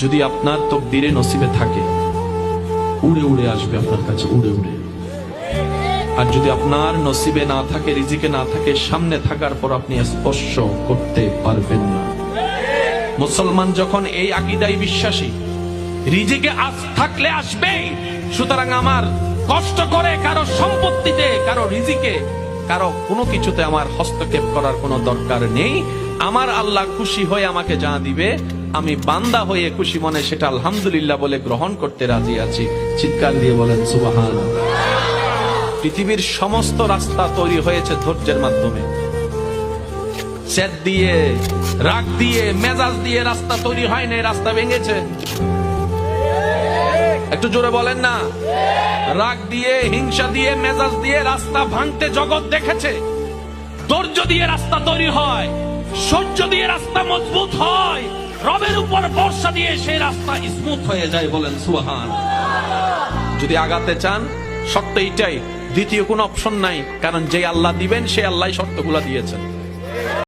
যদি আপনার তকদিরে নসিবে থাকে, উড়ে উড়ে আসবে আপনার কাছে, উড়ে উড়ে। আর যদি আপনার নসিবে না থাকে, রিজিকে না থাকে, সামনে থাকার পর আপনি স্পর্শ করতে পারবেন না। মুসলমান যখন এই আকীদায় বিশ্বাসী, রিজিকে আজ থাকলে আসবেই, সুতরাং আমার কষ্ট করে কারো সম্পত্তিতে, কারো রিজিকে, কারো কোনো কিছুতে আমার হস্তক্ষেপ করার কোনো দরকার নেই। আমার আল্লাহ খুশি হয়ে আমাকে যা দিবে, আমি বান্দা হয়ে খুশি মনে সেটা আলহামদুলিল্লাহ বলে গ্রহণ করতে রাজি আছি। চিৎকার দিয়ে বলেন সুবহানাল্লাহ। পৃথিবীর সমস্ত রাস্তা তৈরি হয়েছে ধৈর্যের মাধ্যমে। জেদ দিয়ে, রাগ দিয়ে, মেজাজ দিয়ে রাস্তা তৈরি হয় না, রাস্তা ভেঙেছে। একটু জোরে বলেন না। রাগ দিয়ে, হিংসা দিয়ে, মেজাজ দিয়ে রাস্তা ভাঙতে জগৎ দেখেছে। ধৈর্য দিয়ে রাস্তা তৈরি হয়, সহ্য দিয়ে রাস্তা মজবুত হয়, রবের উপর ভরসা দিয়ে সেই রাস্তা স্মুথ হয়ে যায়। বলেন সুবহানাল্লাহ। যদি আগাতে চান, শর্ত এইটাই, দ্বিতীয় কোনো অপশন নাই, কারণ যে আল্লাহ দিবেন সে আল্লাহ শর্তগুলো দিয়েছেন।